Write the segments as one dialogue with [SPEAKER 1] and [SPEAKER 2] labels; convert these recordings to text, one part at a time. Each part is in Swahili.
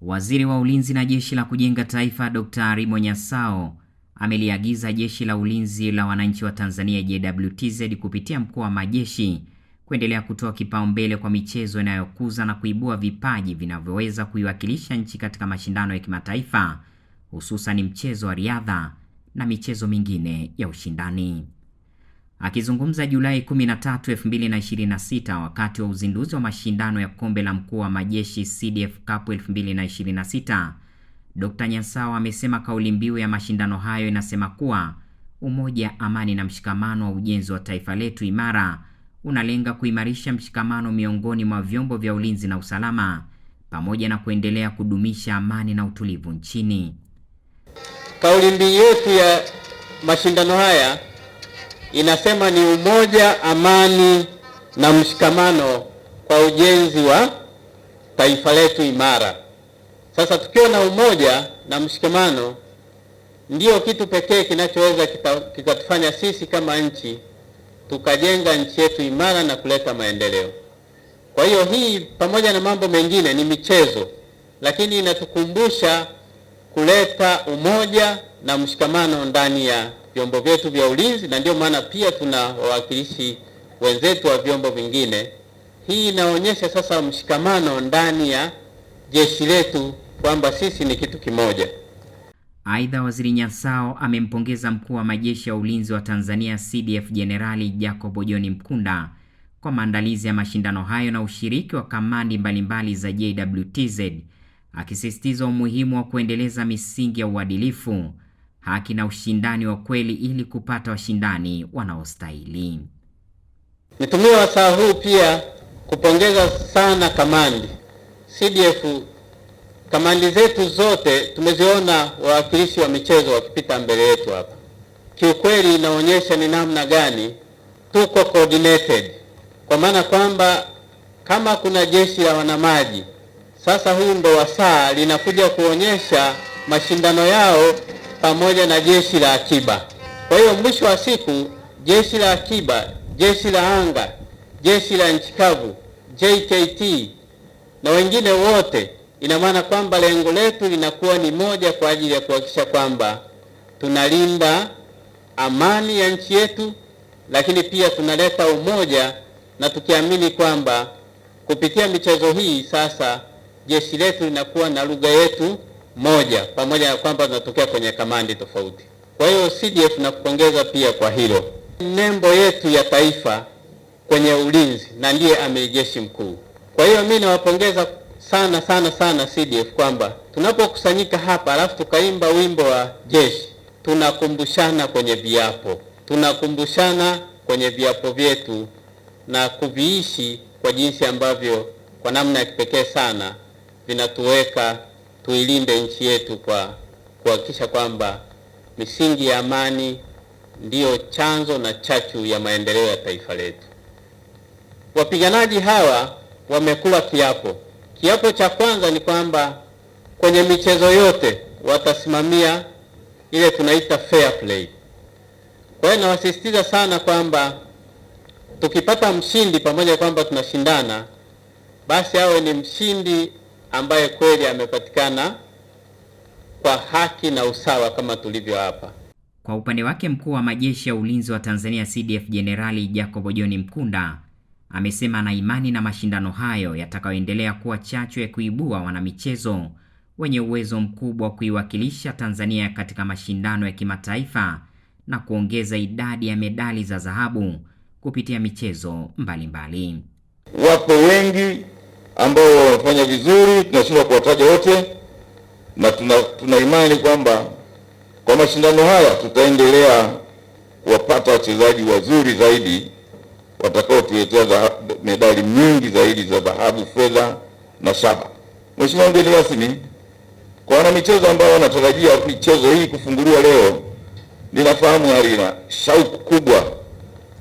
[SPEAKER 1] Waziri wa Ulinzi na Jeshi la Kujenga Taifa Dr. Rimo Nyasao ameliagiza Jeshi la Ulinzi la Wananchi wa Tanzania JWTZ kupitia mkuu wa majeshi kuendelea kutoa kipaumbele kwa michezo inayokuza na kuibua vipaji vinavyoweza kuiwakilisha nchi katika mashindano ya kimataifa, hususan mchezo wa riadha na michezo mingine ya ushindani. Akizungumza Julai 13, 2026 wakati wa uzinduzi wa mashindano ya kombe la mkuu wa majeshi CDF Cup 2026, Dr. Nyasao amesema kauli mbiu ya mashindano hayo inasema kuwa umoja, amani na mshikamano wa ujenzi wa taifa letu imara, unalenga kuimarisha mshikamano miongoni mwa vyombo vya ulinzi na usalama pamoja na kuendelea kudumisha amani na utulivu nchini.
[SPEAKER 2] Kauli mbiu yetu ya mashindano haya inasema ni umoja, amani na mshikamano kwa ujenzi wa taifa letu imara. Sasa tukiwa na umoja na mshikamano, ndio kitu pekee kinachoweza kikatufanya sisi kama nchi tukajenga nchi yetu imara na kuleta maendeleo. Kwa hiyo hii pamoja na mambo mengine ni michezo, lakini inatukumbusha kuleta umoja na mshikamano ndani ya vyombo vyetu vya ulinzi, na ndio maana pia tuna wawakilishi wenzetu wa vyombo vingine. Hii inaonyesha sasa mshikamano ndani ya jeshi letu kwamba sisi ni kitu kimoja.
[SPEAKER 1] Aidha, Waziri Nyasao amempongeza mkuu wa majeshi ya ulinzi wa Tanzania CDF Jenerali Jacob John Mkunda kwa maandalizi ya mashindano hayo na ushiriki wa kamandi mbalimbali za JWTZ, akisisitiza umuhimu wa kuendeleza misingi ya uadilifu, haki na ushindani wa kweli ili kupata washindani wanaostahili.
[SPEAKER 2] Nitumie wasaa huu pia kupongeza sana kamandi CDF. Kamandi zetu zote tumeziona wawakilishi wa michezo wakipita mbele yetu hapa. Kiukweli inaonyesha ni namna gani tuko coordinated, kwa maana kwamba kama kuna jeshi la wanamaji, sasa huu ndo wasaa linakuja kuonyesha mashindano yao pamoja na jeshi la akiba. Kwa hiyo mwisho wa siku jeshi la akiba, jeshi la anga, jeshi la nchi kavu, JKT na wengine wote, ina maana kwamba lengo letu linakuwa ni moja kwa ajili ya kuhakikisha kwamba tunalinda amani ya nchi yetu, lakini pia tunaleta umoja, na tukiamini kwamba kupitia michezo hii sasa jeshi letu linakuwa na lugha yetu moja, pamoja na kwamba tunatokea kwenye kamandi tofauti. Kwa hiyo CDF nakupongeza pia kwa hilo. Nembo yetu ya taifa kwenye ulinzi na ndiye amiri jeshi mkuu. Kwa hiyo mimi nawapongeza sana sana sana CDF kwamba tunapokusanyika hapa alafu tukaimba wimbo wa jeshi, tunakumbushana kwenye viapo, tunakumbushana kwenye viapo vyetu na kuviishi kwa jinsi ambavyo kwa namna ya kipekee sana vinatuweka tuilinde nchi yetu kwa kuhakikisha kwamba misingi ya amani ndiyo chanzo na chachu ya maendeleo ya taifa letu. Wapiganaji hawa wamekula kiapo. Kiapo cha kwanza ni kwamba kwenye michezo yote watasimamia ile tunaita fair play. Kwa hiyo nawasisitiza sana kwamba tukipata mshindi, pamoja kwamba tunashindana, basi awe ni mshindi ambaye kweli amepatikana kwa haki na usawa kama tulivyo hapa.
[SPEAKER 1] Kwa upande wake, mkuu wa majeshi ya ulinzi wa Tanzania CDF Jenerali Jacob John Mkunda amesema ana imani na mashindano hayo yatakayoendelea kuwa chachu ya kuibua wanamichezo wenye uwezo mkubwa wa kuiwakilisha Tanzania katika mashindano ya kimataifa na kuongeza idadi ya medali za dhahabu kupitia michezo mbalimbali.
[SPEAKER 3] Wapo wengi ambao wanafanya vizuri, tunashindwa kuwataja wote, na tuna imani kwamba kwa mashindano haya tutaendelea kuwapata wachezaji wazuri zaidi watakao tuletea medali nyingi zaidi za dhahabu, fedha na shaba. Mheshimiwa mgeni rasmi, kwa wana michezo ambao wanatarajia michezo hii kufunguliwa leo, ninafahamu hali na shauku kubwa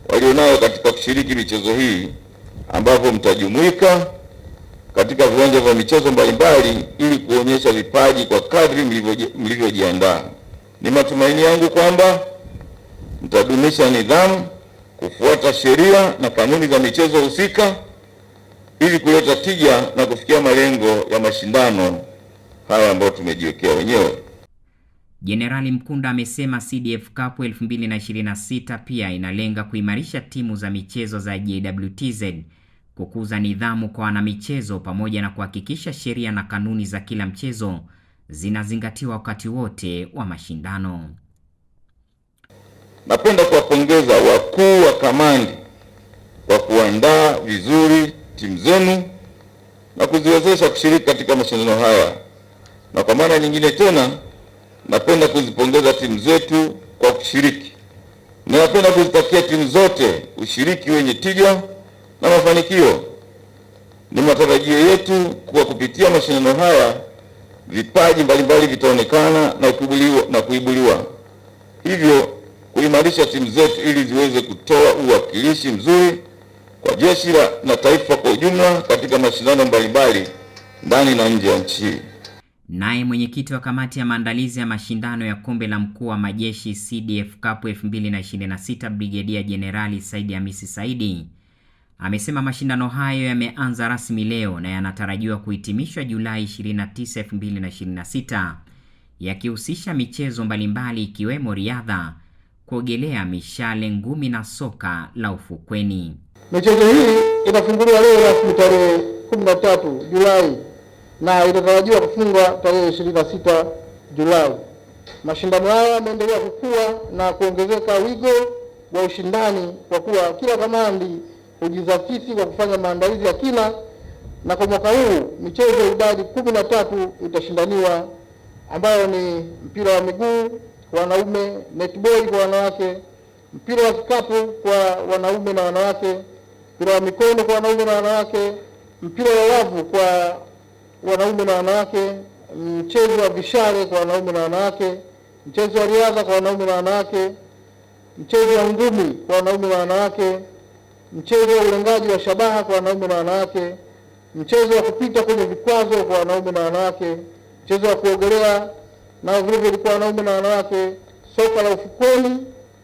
[SPEAKER 3] walionayo katika kushiriki michezo hii, ambapo mtajumuika katika viwanja vya michezo mbalimbali ili kuonyesha vipaji kwa kadri mlivyojiandaa. Ni matumaini yangu kwamba mtadumisha nidhamu, kufuata sheria na kanuni za michezo husika ili kuleta tija na kufikia malengo ya mashindano haya ambayo tumejiwekea wenyewe.
[SPEAKER 1] Jenerali Mkunda amesema CDF Cup 2026 pia inalenga kuimarisha timu za michezo za JWTZ, kukuza nidhamu kwa wanamichezo pamoja na kuhakikisha sheria na kanuni za kila mchezo zinazingatiwa wakati wote wa mashindano.
[SPEAKER 3] Napenda kuwapongeza wakuu wa kamandi kwa kuandaa vizuri timu zenu na kuziwezesha kushiriki katika mashindano haya. Na kwa mara nyingine tena napenda kuzipongeza timu zetu kwa kushiriki. Napenda kuzitakia timu zote ushiriki wenye tija na mafanikio. Ni matarajio yetu kuwa kupitia mashindano haya vipaji mbalimbali vitaonekana na kuibuliwa, hivyo kuimarisha timu zetu ili ziweze kutoa uwakilishi mzuri kwa jeshi na taifa kwa ujumla katika mashindano mbalimbali ndani na nje ya nchi.
[SPEAKER 1] Naye mwenyekiti wa kamati ya maandalizi ya mashindano ya kombe la mkuu wa majeshi CDF Cup 2026 Brigedia Jenerali Saidi Hamisi Saidi amesema mashindano hayo yameanza rasmi leo na yanatarajiwa kuhitimishwa Julai 29, 2026, yakihusisha michezo mbalimbali ikiwemo riadha, kuogelea, mishale, ngumi na soka la ufukweni.
[SPEAKER 4] Michezo hii inafunguliwa leo rasmi tarehe 13 Julai na inatarajiwa kufungwa tarehe 26 Julai. Mashindano haya yameendelea kukua na kuongezeka wigo wa ushindani kwa kuwa kila kamandi hujizatiti kwa kufanya maandalizi ya kina, na kwa mwaka huu michezo idadi 13 itashindaniwa, ambayo ni mpira wa miguu kwa wanaume, netball kwa wanawake, mpira wa kikapu kwa wanaume na wanawake, mpira wa mikono kwa wanaume na wanawake, mpira wa wavu kwa wanaume na wanawake, mchezo wa vishale kwa wanaume na wanawake, mchezo wa riadha kwa wanaume na wanawake, mchezo wa ngumi kwa wanaume na wanawake, mchezo wa ulengaji wa shabaha kwa wanaume na wanawake, mchezo wa kupita kwenye vikwazo kwa wanaume na wanawake, mchezo wa kuogelea na vile vile kwa wanaume na wanawake, soka la ufukweni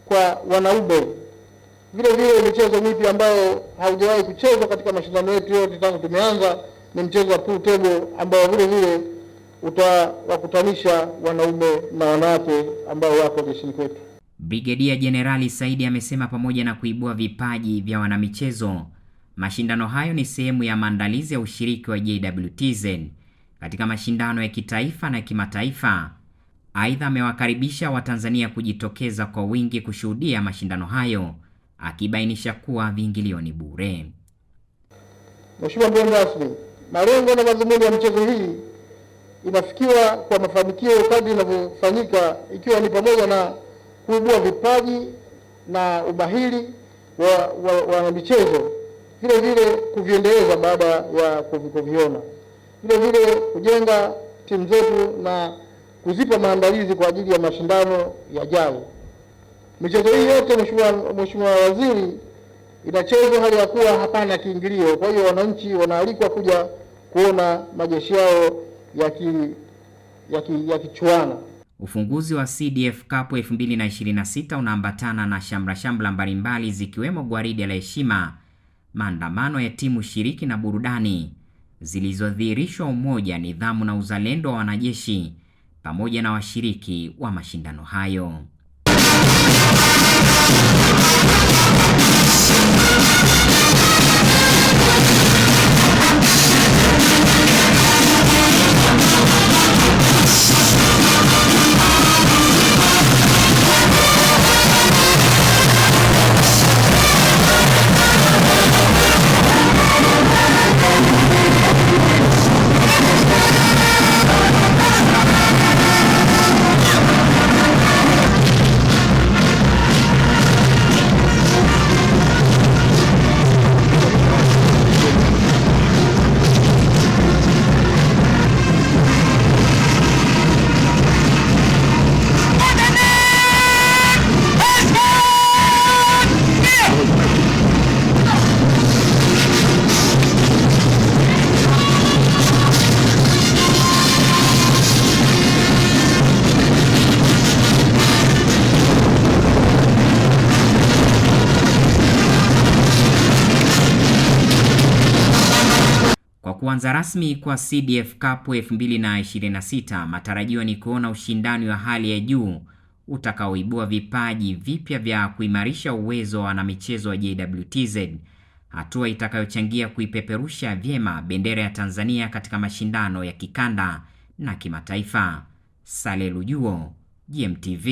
[SPEAKER 4] kwa wanaume. Vile vile michezo mipya ambayo haujawahi kuchezwa katika mashindano yetu yote tangu tumeanza ni mchezo wa pool table ambao vile vile utawakutanisha wanaume na wanawake ambao wako jeshini kwetu.
[SPEAKER 1] Brigedia Jenerali Saidi amesema pamoja na kuibua vipaji vya wanamichezo, mashindano hayo ni sehemu ya maandalizi ya ushiriki wa JWTZ katika mashindano ya kitaifa na kimataifa. Aidha, amewakaribisha Watanzania kujitokeza kwa wingi kushuhudia mashindano hayo, akibainisha kuwa viingilio ni bure.
[SPEAKER 4] Mheshimiwa mgeni rasmi, malengo na madhumuni ya michezo hii inafikiwa kwa mafanikio kadri inavyofanyika, ikiwa ni pamoja na kuibua vipaji na umahiri wa michezo, vile vile kuviendeleza baada ya kuviona, vile vile kujenga timu zetu na kuzipa maandalizi kwa ajili ya mashindano yajayo. Michezo hii yote Mheshimiwa Waziri inachezwa hali ya kuwa hapana kiingilio. Kwa hiyo wananchi wanaalikwa kuja kuona majeshi yao yakichuana.
[SPEAKER 1] Ufunguzi wa CDF Cup 2026 unaambatana na shamra mbalimbali zikiwemo gwaride la heshima, maandamano ya timu shiriki na burudani zilizodhihirishwa umoja, nidhamu na uzalendo wa wanajeshi pamoja na washiriki wa mashindano hayo. Kwa kuanza rasmi kwa CDF Cup 2026, matarajio ni kuona ushindani wa hali ya juu utakaoibua vipaji vipya vya kuimarisha uwezo wa wanamichezo wa JWTZ, hatua itakayochangia kuipeperusha vyema bendera ya Tanzania katika mashindano ya kikanda na kimataifa. Saleh Lujuo, GMTV.